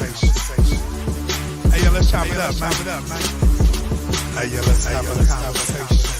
Hey, yo, let's chop it up, man. Hey, yo, let's have a conversation.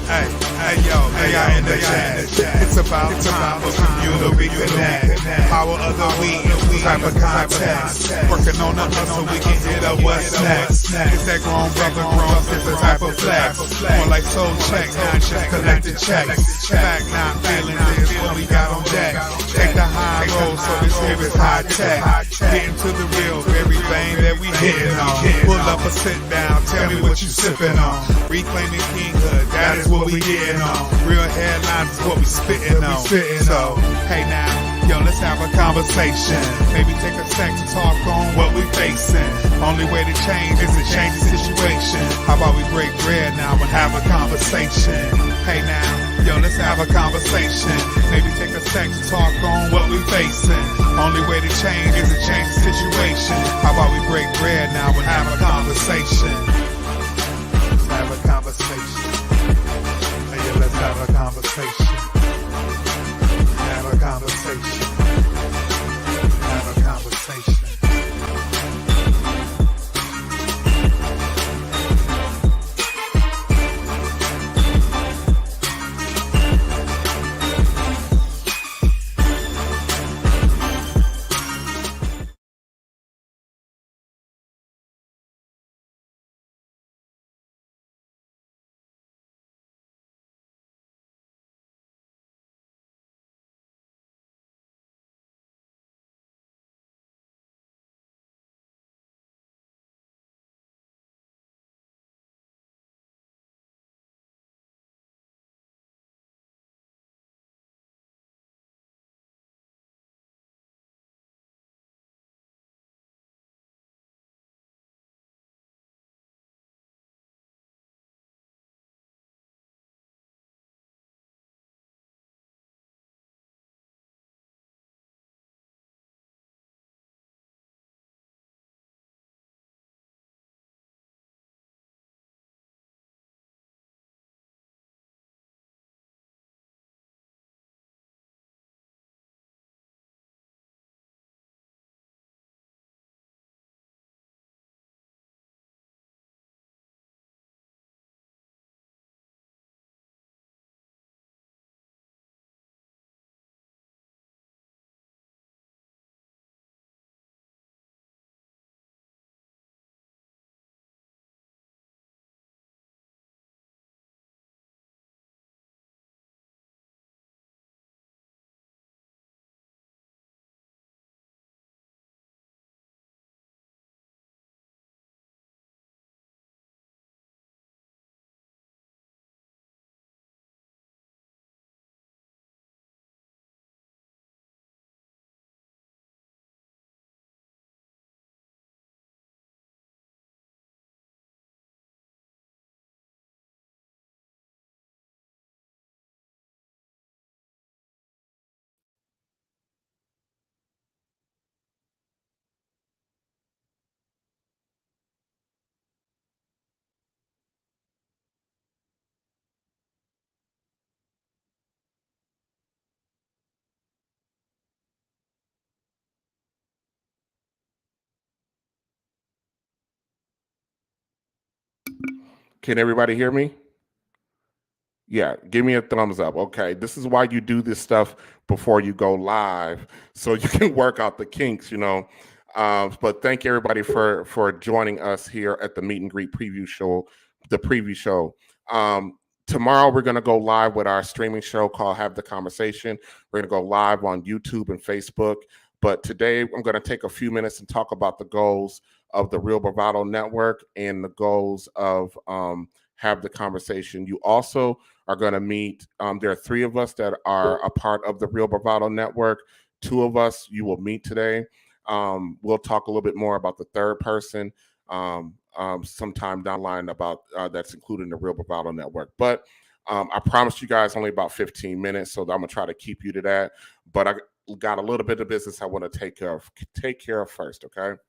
Hey, yo, I in the chat. It's about time for communal reconnect. Power of the week, type of context. Working on the hustle, we can hit up what's next. It's that grown brother, grown sister type of flex. More like soul checks, not just collecting checks. Fact, not feelings is what we got on deck. Take the high road, so this here is high tech. Getting to the real, everything that we hitting on. Pull up or sit down, tell me what you sipping on. Reclaiming kinghood, that is what we getting on. Real headlines is what we spitting on. So, hey now, yo, let's have a conversation. Maybe take a sec to talk on what we facing. Only way to change is to change the situation. How about we break bread now and have a conversation? Hey now, yo, let's have a conversation. Maybe take a sec to talk on what we facing. Only way to change is to change the situation. How about we break bread now and have a conversation? Let's have a conversation. Hey, yo, let's have a conversation. Have a conversation. Have a conversation. Can everybody hear me? Yeah, give me a thumbs up. Okay, this is why you do this stuff before you go live, so you can work out the kinks, you know. But thank you everybody for joining us here at the Meet and Greet preview show, the preview show. Tomorrow we're going to go live with our streaming show called Have the Conversation. We're going to go live on YouTube and Facebook. But today I'm going to take a few minutes and talk about the goals of the Real Bravado Network and the goals of Have the Conversation. You also are going to meet, there are 3 of us that are a part of the Real Bravado Network. 2 of us you will meet today. We'll talk a little bit more about the third person sometime down the line about that's included in the Real Bravado Network. But I promised you guys only about 15 minutes, so I'm going to try to keep you to that. But I got a little bit of business I want to take care of first, okay?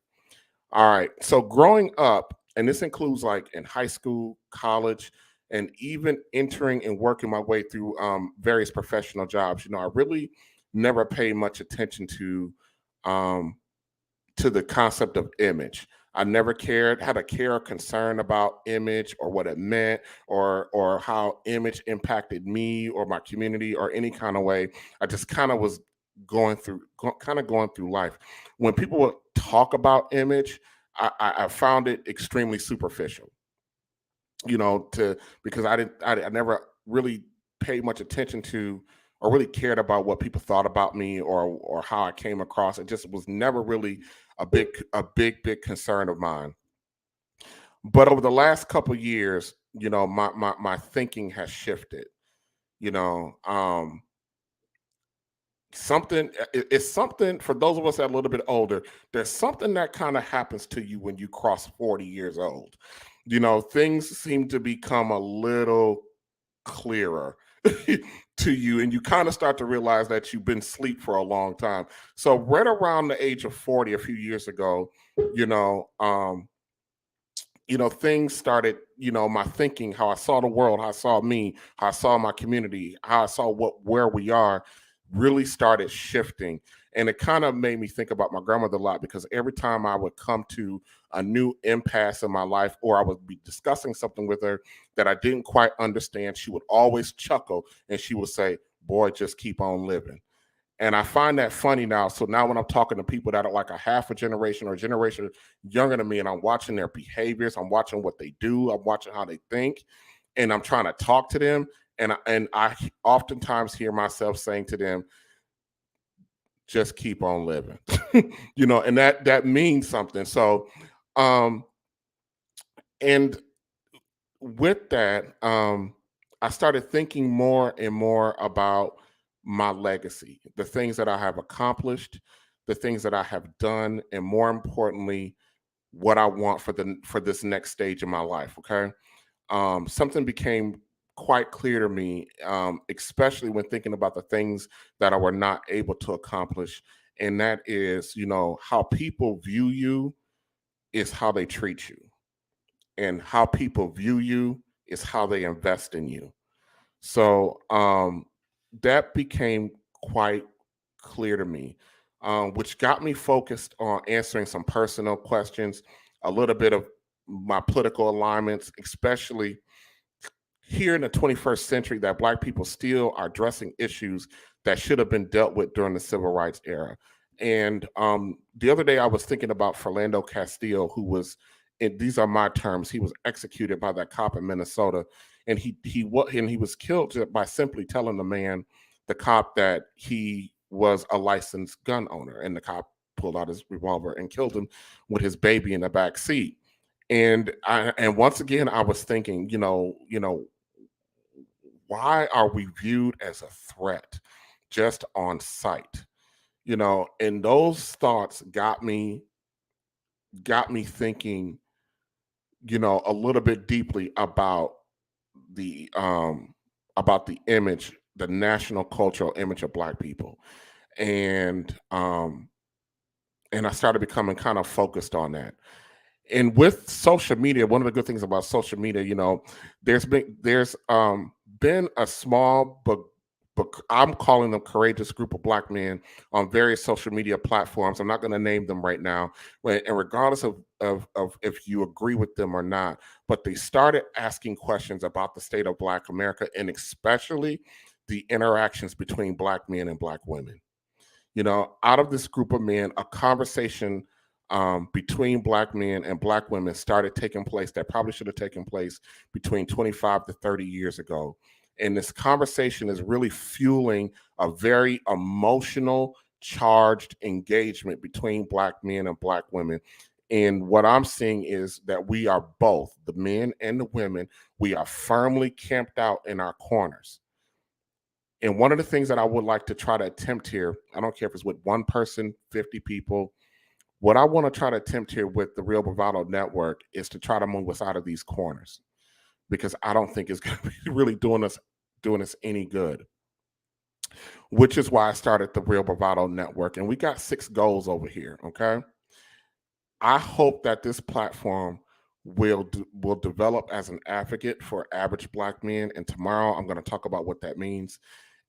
All right. So growing up, and this includes like in high school, college, and even entering and working my way through various professional jobs, you know, I really never paid much attention to to the concept of image. I never had a care or concern about image or what it meant or how image impacted me or my community or any kind of way. I just kind of was going through life. When people would talk about image, I found it extremely superficial, to because I never really paid much attention to or really cared about what people thought about me or how I came across. It just was never really a big concern of mine. But over the last couple years, my thinking has shifted. You know, something it's something for those of us that are a little bit older. There's something that kind of happens to you when you cross 40 years old. Things seem to become a little clearer to you, and you kind of start to realize that you've been asleep for a long time. So right around the age of 40 a few years ago, you know um things started, my thinking, how I saw the world, how I saw me, how I saw my community, how I saw where we are, really started shifting. And it kind of made me think about my grandmother a lot, because every time I would come to a new impasse in my life, or I would be discussing something with her that I didn't quite understand, she would always chuckle and she would say, "Boy, just keep on living." And I find that funny now. So now when I'm talking to people that are like a half a generation or a generation younger than me, and I'm watching their behaviors, I'm watching what they do, I'm watching how they think, and I'm trying to talk to them. And I oftentimes hear myself saying to them, "Just keep on living." And that means something. So um and with that, I started thinking more and more about my legacy, the things that I have accomplished, the things that I have done, and more importantly, what I want for this next stage in my life. Okay, something became quite clear to me, especially when thinking about the things that I were not able to accomplish, and that is, how people view you is how they treat you, and how people view you is how they invest in you. So that became quite clear to me, which got me focused on answering some personal questions, a little bit of my political alignments, especially here in the 21st century, that Black people still are addressing issues that should have been dealt with during the civil rights era. And the other day, I was thinking about Philando Castile, who was, and these are my terms, he was executed by that cop in Minnesota, and he was killed by simply telling the cop, that he was a licensed gun owner, and the cop pulled out his revolver and killed him with his baby in the back seat. And once again, I was thinking, why are we viewed as a threat just on sight? And those thoughts got me thinking, a little bit deeply the um about the image, the national cultural image of Black people. And I started becoming kind of focused on that. And with social media, one of the good things about social media, there's been a small but I'm calling them courageous group of Black men on various social media platforms. I'm not going to name them right now, and regardless of if you agree with them or not, but they started asking questions about the state of Black America, and especially the interactions between Black men and Black women. Out of this group of men, a conversation between Black men and Black women started taking place that probably should have taken place between 25 to 30 years ago. And this conversation is really fueling a very emotional, charged engagement between Black men and Black women. And what I'm seeing is that we are both, the men and the women, we are firmly camped out in our corners. And one of the things that I would like to try to attempt here, I don't care if it's with one person, 50 people, what I want to try to attempt here with the Real Bravado Network is to try to move us out of these corners, because I don't think it's going to be really doing us any good. Which is why I started the Real Bravado Network, and we got 6 goals over here. Okay, I hope that this platform will develop as an advocate for average Black men, and tomorrow I'm going to talk about what that means,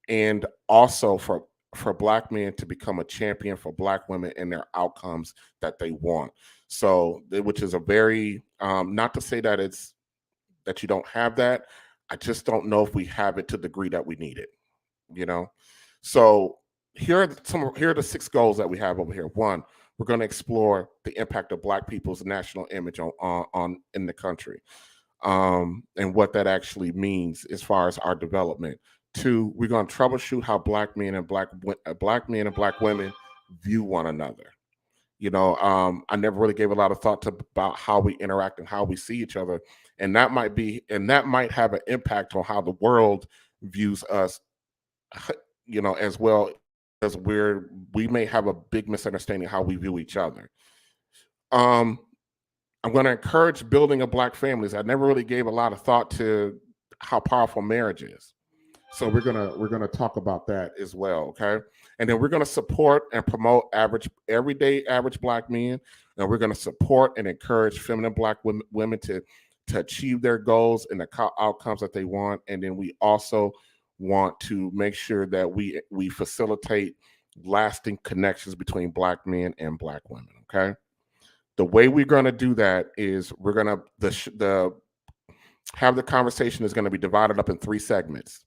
and also for for Black men to become a champion for Black women and their outcomes that they want. So, which is a very, not to say that it's that you don't have that. I just don't know if we have it to the degree that we need it. You know, so here are the 6 goals that we have over here. One, we're going to explore the impact of Black people's national image on in the country, and what that actually means as far as our development. 2, we're going to troubleshoot how Black men and Black women view one another. I never really gave a lot of thought to about how we interact and how we see each other, and that might have an impact on how the world views us, as well, as we may have a big misunderstanding how we view each other. Um, I'm going to encourage building of Black families. I never really gave a lot of thought to how powerful marriage is. So we're gonna talk about that as well, okay? And then we're gonna support and promote everyday average Black men, and we're gonna support and encourage feminine Black women to achieve their goals and the outcomes that they want. And then we also want to make sure that we facilitate lasting connections between Black men and Black women, okay? The way we're gonna do that is we're gonna have the conversation is gonna be divided up in 3 segments: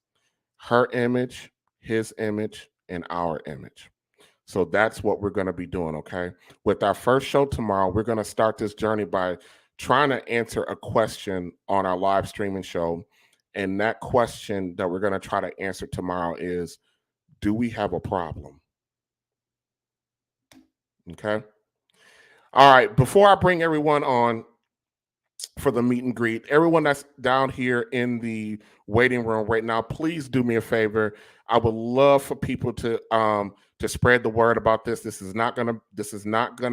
her image, his image, and our image. So that's what we're going to be doing, okay? With our first show tomorrow, we're going to start this journey by trying to answer a question on our live streaming show. And that question that we're going to try to answer tomorrow is, do we have a problem? Okay? All right, before I bring everyone on for the meet and greet, everyone that's down here in the waiting room right now, please do me a favor. I would love for people to spread the word about this. This is not gonna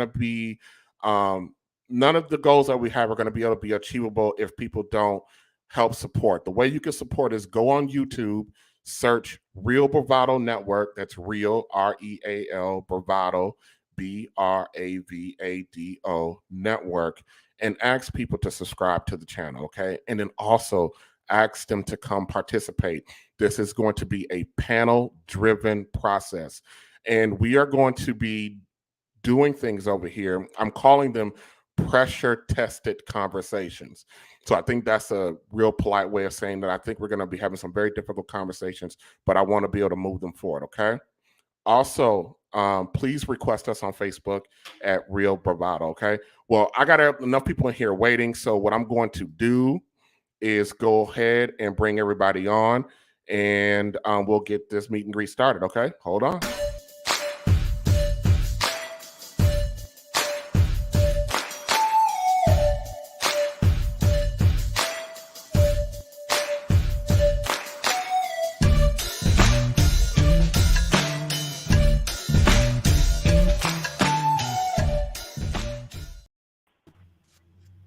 be none of the goals that we have are going to be able to be achievable if people don't help support. The way you can support is go on YouTube, search Real Bravado Network. That's Real, REAL, Bravado, BRAVADO Network, and ask people to subscribe to the channel, okay? And then also ask them to come participate. This is going to be a panel-driven process, and we are going to be doing things over here. I'm calling them pressure-tested conversations. So I think that's a real polite way of saying that I think we're going to be having some very difficult conversations, but I want to be able to move them forward, okay? Also, please request us on Facebook at Real Bravado, okay? Well, I got enough people in here waiting, so what I'm going to do is go ahead and bring everybody on, and we'll get this meet and greet started, okay? Hold on.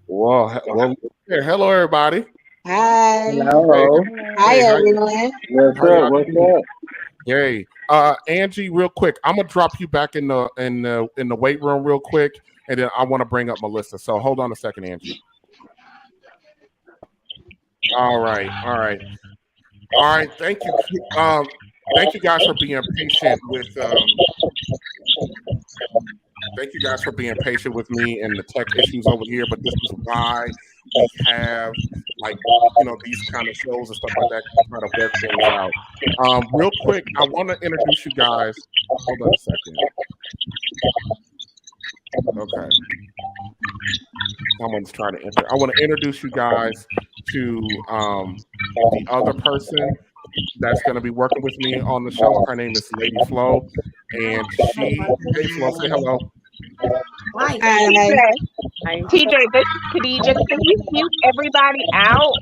Well, hello, everybody. Hi. Hello. Hi, everyone. What's up? What's up? Hey, Angie, real quick, I'm gonna drop you back in the weight room real quick, and then I want to bring up Melissa. So hold on a second, Angie. All right. Thank you. Thank you guys for being patient with. Thank you guys for being patient with me and the tech issues over here, but this is why we have these kind of shows and stuff like that to try to work things out. Real quick, I want to introduce you guys. Hold on a second. Okay. Someone's trying to enter. I want to introduce you guys to the other person that's going to be working with me on the show. Her name is Lady Flo, and hey Flo, say hello. Hi. TJ, this is Khadija. Can you mute everybody out?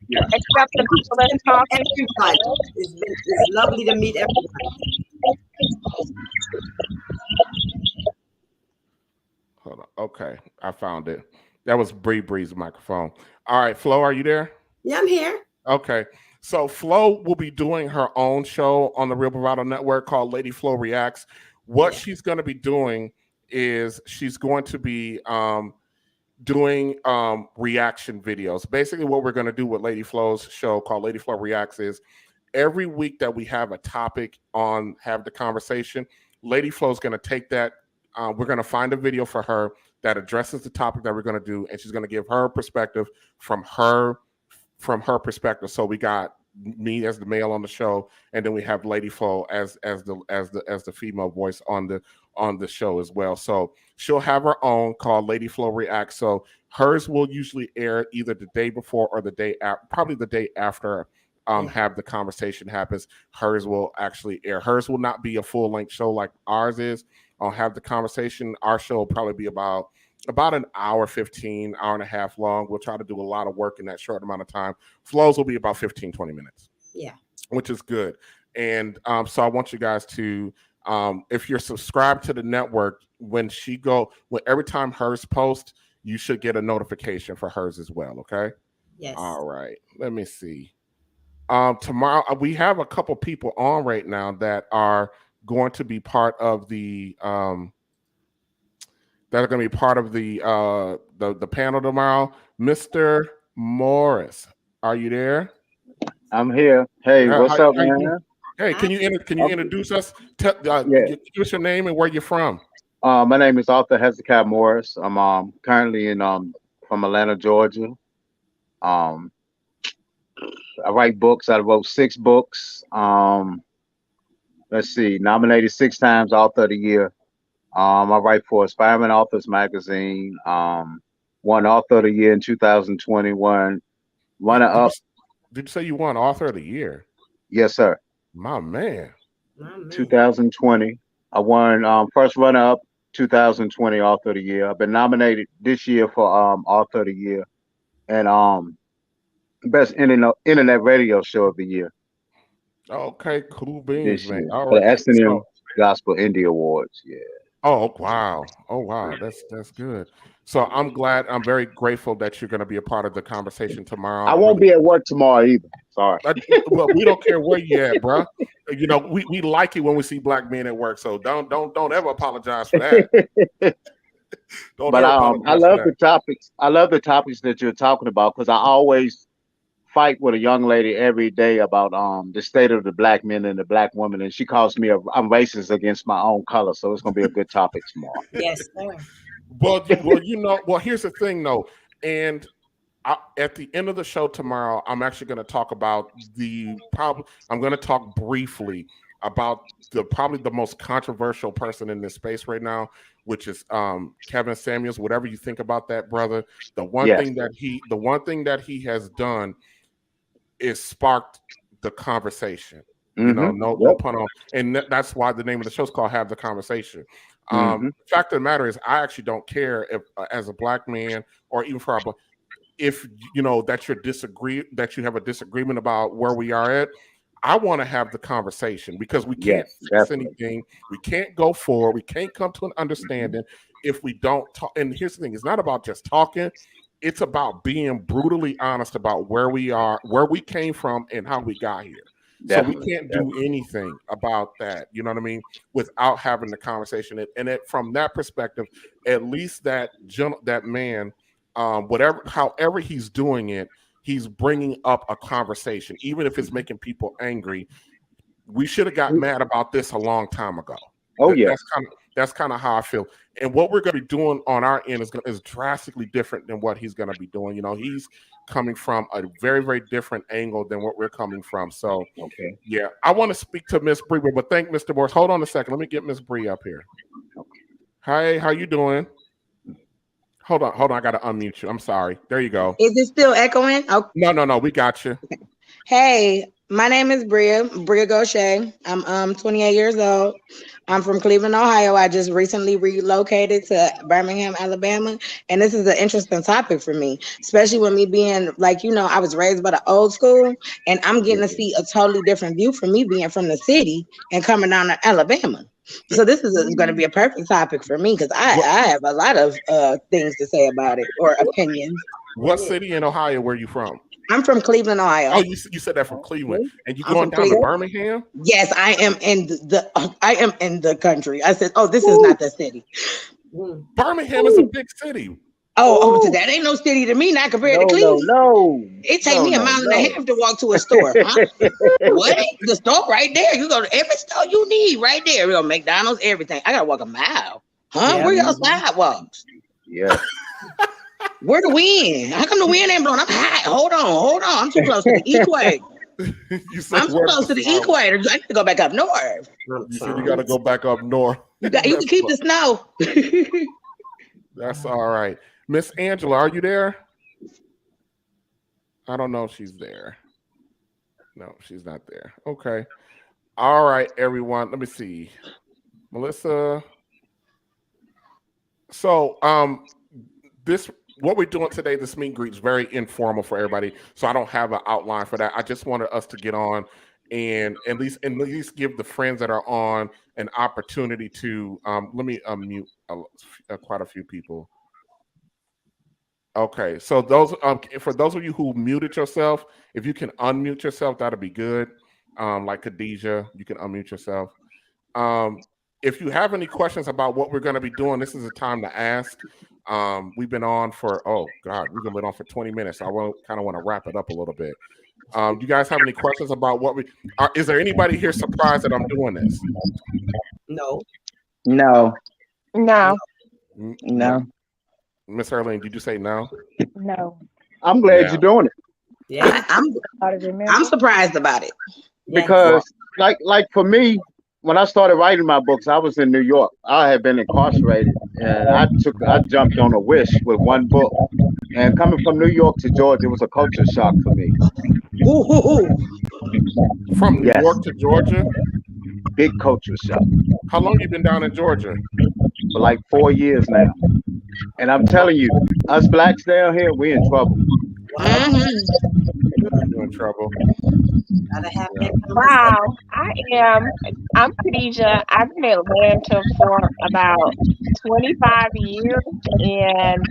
Yeah. Except the people that's talking? Everybody. It's lovely to meet everybody. Hold on. Okay, I found it. That was Bree's microphone. All right, Flo, are you there? Yeah, I'm here. Okay. So Flo will be doing her own show on the Real Bravado Network called Lady Flo Reacts. What she's going to be doing is she's going to be doing reaction videos. Basically, what we're going to do with Lady Flo's show called Lady Flo Reacts is every week that we have a topic on Have the Conversation, Lady Flow is going to take that. We're going to find a video for her that addresses the topic that we're going to do, and she's going to give her perspective from her perspective. So we got me as the male on the show, and then we have Lady Flow as the female voice on the show as well. So she'll have her own called Lady Flow Reacts. So hers will usually air either the day before or the day after, probably the day after. Have the Conversation happens. Hers will actually air. Hers will not be a full length show like ours is. I'll Have the Conversation. Our show will probably be about an hour 15, hour and a half long. We'll try to do a lot of work in that short amount of time. Flows will be about 15, 20 minutes. Yeah. Which is good. And so I want you guys to, if you're subscribed to the network, when every time hers posts, you should get a notification for hers as well. Okay. Yes. All right. Let me see. Tomorrow we have a couple people on right now that are going to be part of the panel tomorrow. Mr. Morris, are you there? I'm here. Hey, what's up, man? Hey, can you introduce us? Give us your name and where you're from. My name is Arthur Hezekiah Morris. I'm currently from Atlanta, Georgia. I write books. I wrote 6 books. Let's see, nominated 6 times, Author of the Year. I write for Aspiring Authors Magazine. Won Author of the Year in 2021. Runner-up. Did you say you won Author of the Year? Yes, sir. My man. 2020. I won first runner-up 2020 Author of the Year. I've been nominated this year for Author of the Year and best internet radio show of the year. Okay, cool beans, man. All right. The S&M Gospel Indie Awards. Yeah. Oh wow. That's good. So I'm very grateful that you're going to be a part of the conversation tomorrow. I won't be at work tomorrow either. Sorry. Well, we don't care where you at, bro. You know, we like it when we see black men at work. So don't ever apologize for that. I love the topics. I love the topics that you're talking about because I always fight with a young lady every day about the state of the black men and the black woman, and she calls me I'm racist against my own color. So it's gonna be a good topic tomorrow. Yes, sir. Well, here's the thing, though, and at the end of the show tomorrow, I'm actually going to talk about I'm going to talk briefly about probably the most controversial person in this space right now, which is Kevin Samuels. Whatever you think about that, brother, the one thing that he has done is sparked the conversation. You know, no pun on, and that's why the name of the show is called Have the Conversation. The fact of the matter is, I actually don't care if, as a black man, or even for if you know that you have a disagreement about where we are at. I want to have the conversation because we can't fix anything. We can't go forward. We can't come to an understanding if we don't talk. And here's the thing: it's not about just talking. It's about being brutally honest about where we are, where we came from, and how we got here. So we can't do anything about that, you know what I mean, without having the conversation. And from that perspective, at least that man, however he's doing it, he's bringing up a conversation, even if it's making people angry. We should have got mad about this a long time ago. That's kind of how I feel. And what we're going to be doing on our end is drastically different than what he's going to be doing. You know, he's coming from a very, very different angle than what we're coming from. So, yeah, I want to speak to Miss Bree, but thank Mr. Morris. Hold on a second. Let me get Miss Bree up here. Hi, how you doing? Hold on. I got to unmute you. I'm sorry. There you go. Is it still echoing? Oh. No. We got you. Hey, my name is Bria Gaucher. I'm 28 years old. I'm from Cleveland, Ohio. I just recently relocated to Birmingham, Alabama. And this is an interesting topic for me, especially with me being I was raised by the old school, and I'm getting to see a totally different view from me being from the city and coming down to Alabama. So this is going to be a perfect topic for me because I have a lot of things to say about it, or opinions. What city in Ohio were you from? I'm from Cleveland, Ohio. Oh, you said that from Cleveland, and you going down to Birmingham? Yes, I am in the country. I said, oh, this is not the city. Birmingham is a big city. Oh, that ain't no city to me, not compared to Cleveland. No. It take me a mile and a half to walk to a store. Huh? What? The store right there. You go to every store you need right there. You know, McDonald's, everything. I gotta walk a mile. Huh? Where y'all sidewalks? Yeah. Where the wind? How come the wind ain't blowing? I'm hot. Hold on. I'm too close to the equator. I'm too close to the equator. I need to go back up north. You said you got to go back up north. You can keep the snow. That's all right. Miss Angela, are you there? I don't know if she's there. No, she's not there. Okay. All right, everyone. Let me see. Melissa. So, what we're doing today, this meet and greet is very informal for everybody. So I don't have an outline for that. I just wanted us to get on and at least give the friends that are on an opportunity to let me unmute quite a few people. Okay, so those for those of you who muted yourself, if you can unmute yourself, that'll be good. Like Khadijah, you can unmute yourself. If you have any questions about what we're going to be doing, this is the time to ask. We've been on for we've been on for 20 minutes. So I kind of want to wrap it up a little bit. Do you guys have any questions about what we are? Is there anybody here surprised that I'm doing this? No. Miss Erlene, did you say no? No. I'm glad you're doing it. Yeah. I'm surprised about it. Because like for me, when I started writing my books, I was in New York. I had been incarcerated, and I jumped on a wish with one book. And coming from New York to Georgia, it was a culture shock for me. From New York to Georgia? Big culture shock. How long you been down in Georgia? For like 4 years now. And I'm telling you, us blacks down here, we're in trouble. You're in trouble. Wow, I'm Khadijah. I've been in Atlanta for about 25 years, and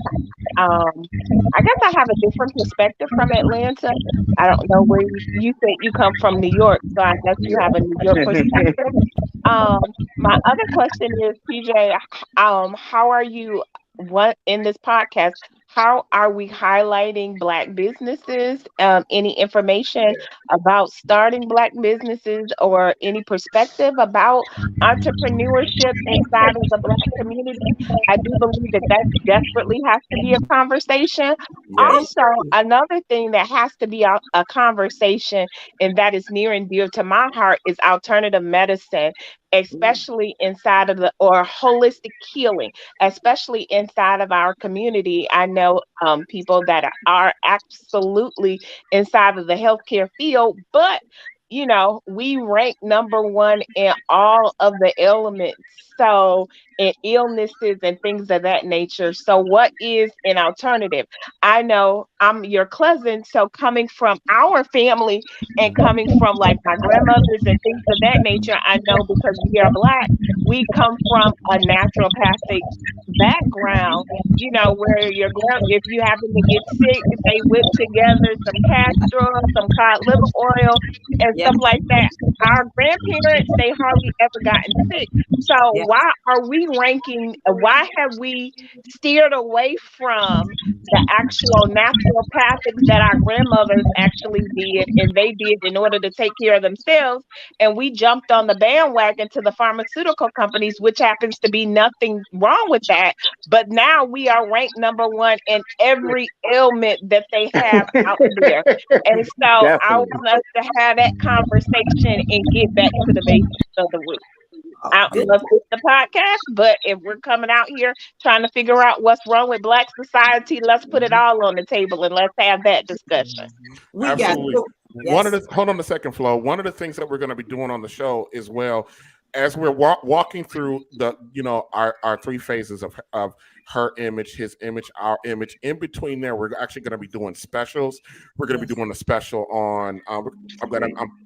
I guess I have a different perspective from Atlanta. I don't know where you said you come from New York, so I guess you have a New York perspective. My other question is, PJ, how are you in this podcast? How are we highlighting Black businesses? Any information about starting Black businesses or any perspective about entrepreneurship inside of the Black community? I do believe that desperately has to be a conversation. Also, another thing that has to be a conversation, and that is near and dear to my heart, is alternative medicine, especially inside of or holistic healing, especially inside of our community. I know people that are absolutely inside of the healthcare field, but we rank number one in all of the elements. So, in illnesses and things of that nature. So, what is an alternative? I know I'm your cousin, so coming from our family and coming from like my grandmothers and things of that nature, I know because we are Black, we come from a naturopathic background, where if you happen to get sick, they whip together some castor oil, some cod liver oil, and stuff like that. Our grandparents, they hardly ever gotten sick. So why are we ranking? Why have we steered away from the actual naturopathics that our grandmothers actually did, and they did in order to take care of themselves? And we jumped on the bandwagon to the pharmaceutical companies, which happens to be nothing wrong with that. But now we are ranked number one in every ailment that they have out there. And so I want us to have that conversation and get back to the basics of the root. I don't know if it's the podcast, but if we're coming out here trying to figure out what's wrong with Black society, let's put it all on the table and let's have that discussion. Absolutely. Hold on a second, Flo. One of the things that we're going to be doing on the show as well, as we're walking through our three phases of her image, his image, our image. In between there, we're actually going to be doing specials. We're going to be doing a special on.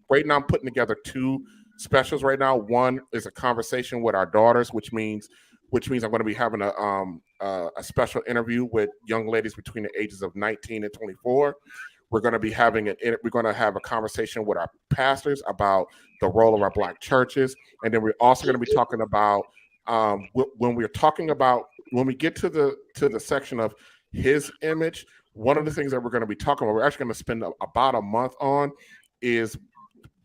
Right now I'm putting together two specials right now. One is a conversation with our daughters, which means I'm going to be having a special interview with young ladies between the ages of 19 and 24. We're going to be having we're going to have a conversation with our pastors about the role of our Black churches, and then we're also going to be talking about when we get to the section of his image. One of the things that we're going to be talking about, we're actually going to spend about a month on, is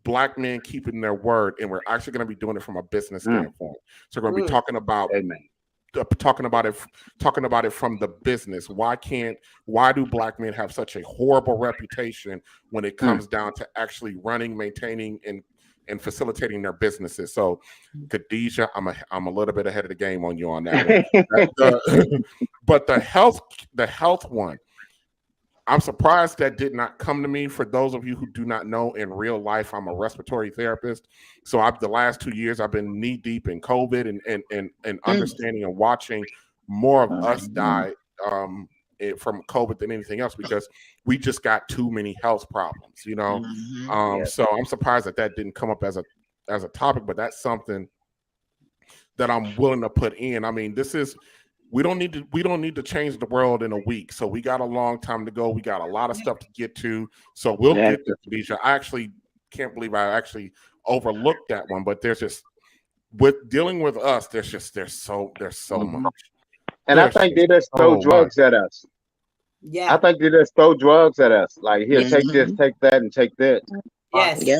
Black men keeping their word, and we're actually going to be doing it from a business standpoint. So we're going to be talking about talking about it from the business. Why do Black men have such a horrible reputation when it comes down to actually running, maintaining, and facilitating their businesses? So, Khadijah, I'm a little bit ahead of the game on you on that one. But the health one, I'm surprised that did not come to me. For those of you who do not know, in real life, I'm a respiratory therapist. So the last 2 years, I've been knee deep in COVID and understanding and watching more of us die from COVID than anything else, because we just got too many health problems, you know? So I'm surprised that didn't come up as a topic, but that's something that I'm willing to put in. I mean, we don't need to change the world in a week. So we got a long time to go. We got a lot of stuff to get to. So we'll get to Khadijah. I actually can't believe I actually overlooked that one, but there's just, with dealing with us, there's so much. And I think they just throw drugs at us. Yeah. I think they just throw drugs at us. Like, here, take this, take that, and take that. Yes. Yeah.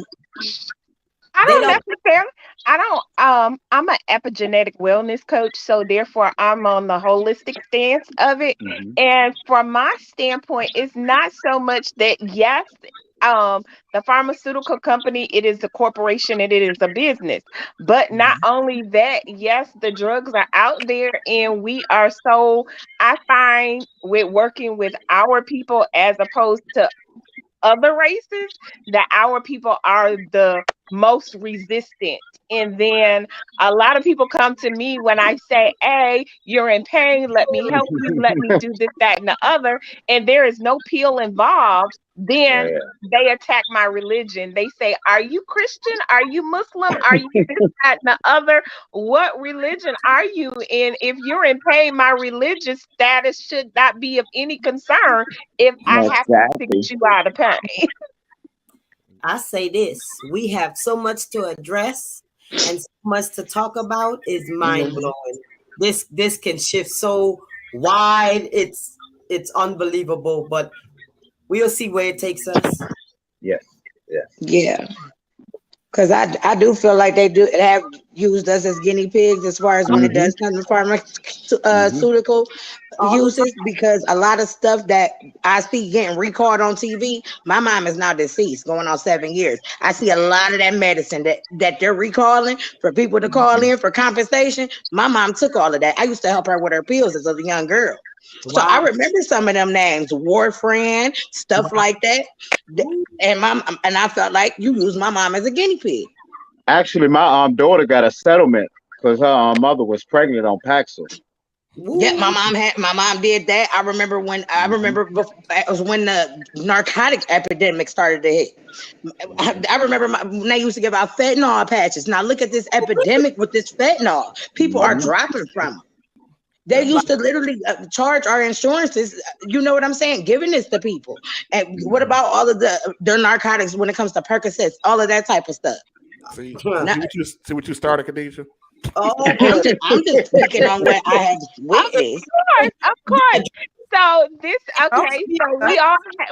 I don't necessarily. I'm an epigenetic wellness coach, so therefore I'm on the holistic stance of it. And from my standpoint, it's not so much that, yes, the pharmaceutical company, it is a corporation and it is a business. But not only that, yes, the drugs are out there, and I find with working with our people as opposed to other races, that our people are the most resistant. And then a lot of people come to me when I say, hey, you're in pain, let me help you, let me do this, that, and the other, and there is no pill involved. Then they attack my religion. They say, are you Christian? Are you Muslim? Are you this, that, and the other? What religion are you in? If you're in pain, my religious status should not be of any concern if I have to fix you out of pain. I say this, we have so much to address and so much to talk about, is mind blowing. This can shift so wide, it's unbelievable, but we'll see where it takes us. Yeah. Because I do feel like they do have used us as guinea pigs as far as when it does come to pharmaceutical uses, because a lot of stuff that I see getting recalled on TV, my mom is now deceased, going on 7 years. I see a lot of that medicine that they're recalling for people to call in for compensation. My mom took all of that. I used to help her with her pills as a young girl. So I remember some of them names, Warfriend, stuff like that. And I felt like you used my mom as a guinea pig. Actually, my daughter got a settlement because her mother was pregnant on Paxil. Yeah, my mom did that. I remember when it was when the narcotic epidemic started to hit. I remember when they used to give out fentanyl patches. Now look at this epidemic with this fentanyl. People are dropping from them. They used to literally charge our insurances, you know what I'm saying, giving this to people. And what about all of their narcotics when it comes to Percocets, all of that type of stuff? See what you started, Khadijah? I'm just speaking on what I have witnessed. Of course. So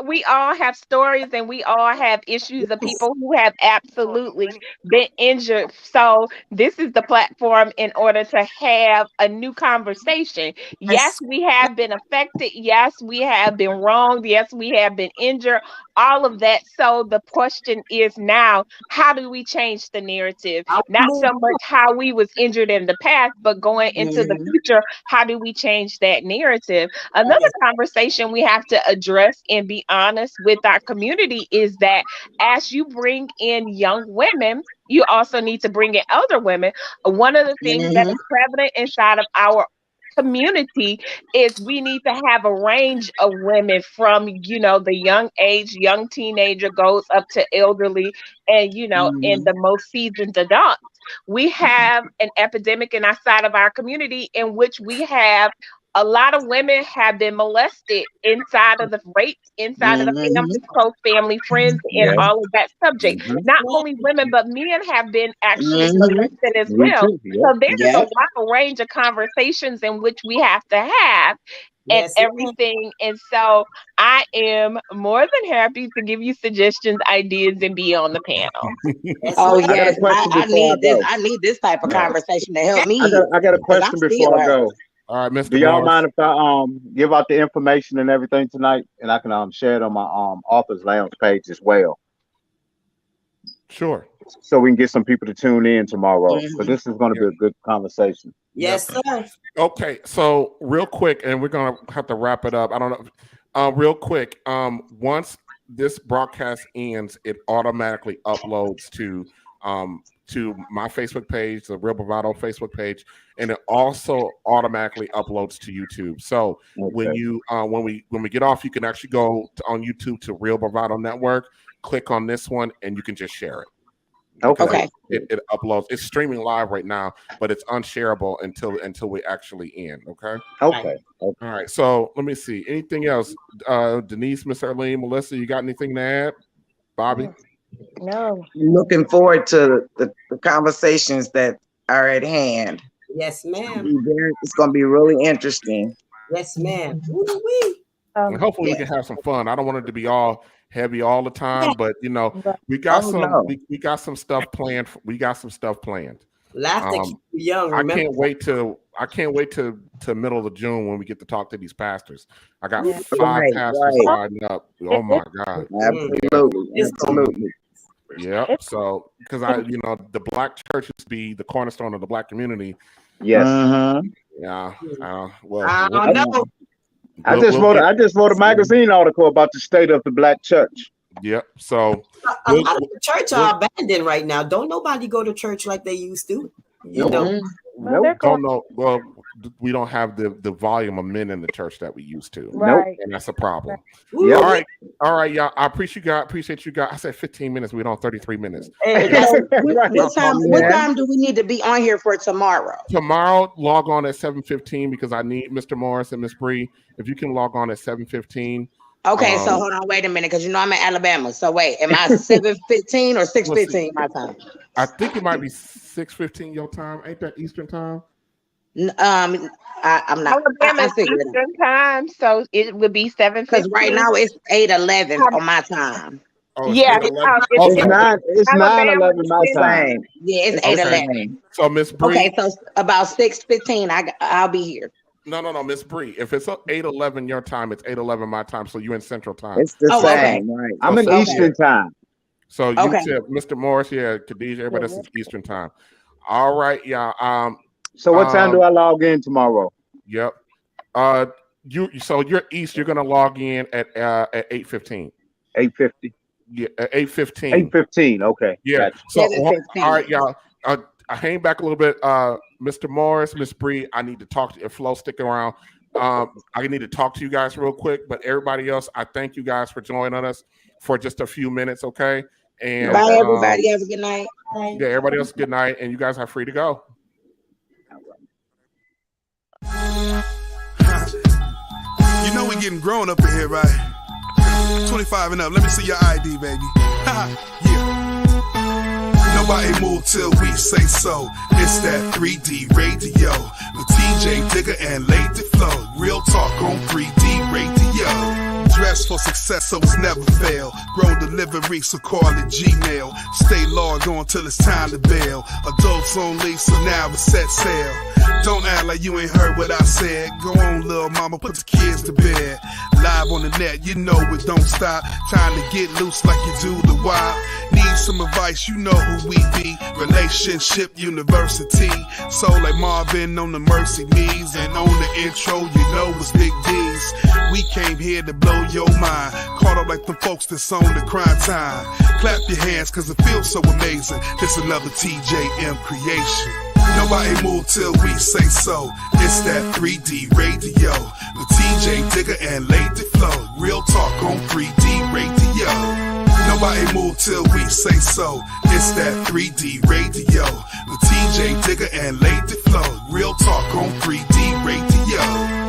we all have stories, and we all have issues of people who have absolutely been injured. So this is the platform in order to have a new conversation. Yes, we have been affected. Yes, we have been wronged. Yes, we have been injured. All of that. So the question is now, how do we change the narrative? Not so much how we was injured in the past, but going into the future, how do we change that narrative? Another conversation we have to address and be honest with our community is that as you bring in young women, you also need to bring in elder women. One of the things that is prevalent inside of our community is we need to have a range of women from, the young age, young teenager goes up to elderly and, in the most seasoned adults. We have an epidemic in our side of our community in which we have a lot of women have been molested inside of the rapes, inside of the family, close family, friends, and all of that subject. Not only women, but men have been actually molested as well. So there's a wide range of conversations in which we have to have. and everything. And so I am more than happy to give you suggestions, ideas, and be on the panel. Oh yes, I need this. I need this type of conversation to help me. I got a question before I go. All right, Mr. Do y'all Morris. mind if I give out the information and everything tonight, and I can share it on my Authors Lounge page as well? Sure. So we can get some people to tune in tomorrow, because this is going to be a good conversation. Yes, sir. Okay, so real quick, and we're gonna have to wrap it up. I don't know. Real quick, once this broadcast ends, it automatically uploads to my Facebook page, the Real Bravado Facebook page, and it also automatically uploads to YouTube. So when you when we get off, you can actually go on YouTube to Real Bravado Network, click on this one, and you can just share it. Okay. It uploads. It's streaming live right now, but it's unshareable until we actually end. Okay. Okay. All right. So let me see. Anything else? Denise, Miss Arlene, Melissa, you got anything to add? Bobby? No. Looking forward to the conversations that are at hand. Yes, ma'am. It's going to be really interesting. Yes, ma'am. And hopefully we can have some fun. I don't want it to be all heavy all the time, but you know, we got we got some stuff planned. We got some stuff planned. Laughter keeps you young. Remember? I can't wait to middle of June when we get to talk to these pastors. I got 5 pastors lined up. Oh my God. Absolutely. Yeah. So because the black churches be the cornerstone of the black community. Yes. Yeah. Well, I don't know. I just wrote a magazine article about the state of the black church. Yep. So a lot of the church are abandoned right now. Don't nobody go to church like they used to. You know. Don't know. Well, we don't have the volume of men in the church that we used to. Right. And that's a problem. Yep. All right, y'all. I appreciate you guys. I said 15 minutes. We're on 33 minutes. What time do we need to be on here for tomorrow? Tomorrow, log on at 7:15 because I need Mr. Morris and Miss Bree. If you can log on at 7:15. Okay, so hold on, wait a minute, because I'm in Alabama. So wait, am I 7:15 or 6:15 my time? I think it might be 6:15 your time. Ain't that Eastern time? I'm not. Alabama Eastern time, so it would be 7:15. Because right now it's 8:11 on my time. Oh, yeah, it's 9:11 my time. Yeah, it's 8:11. So Miss Bree. Okay, so about 6:15, I'll be here. No, Miss Bree. If it's 8:11 your time, it's 8:11 my time. So you're in Central time. It's the same, right? I'm in Eastern time. So you said Mr. Morris, Khadijah, everybody else is Eastern time. All right, yeah. So what time do I log in tomorrow? Yep. You're East. You're gonna log in at 8:15. 8:50. Yeah, at 8:15. 8:15. Okay. Yeah. Gotcha. So all right, y'all. I hang back a little bit. Mr. Morris, Miss Bree, I need to talk to you. Flo, stick around. I need to talk to you guys real quick. But everybody else, I thank you guys for joining us for just a few minutes, okay? And bye, everybody. Have a good night. Bye. Yeah, everybody else, good night. And you guys are free to go. You know we getting grown up in here, right? 25 and up. Let me see your ID, baby. Yeah. Nobody move till we say so. It's that 3D radio with TJ Digger and Lady Flow. Real talk on 3D radio. Dress for success, so it's never fail. Grow delivery, so call it Gmail. Stay logged on till it's time to bail. Adults only, so now it's set sail. Don't act like you ain't heard what I said. Go on, little mama, put the kids to bed. Live on the net, you know it don't stop. Time to get loose like you do the wild. Need some advice, you know who we be. Relationship University. So like Marvin on the Mercy Me's. And on the intro, you know it's Big D's. We came here to blow your mind. Caught up like the folks that's on the crime time. Clap your hands cause it feels so amazing. This another TJM creation. Nobody move till we say so. It's that 3D radio with TJ Digger and Lady Flow. Real talk on 3D radio. Nobody move till we say so. It's that 3D radio with TJ Digger and Lady Flow. Real talk on 3D radio.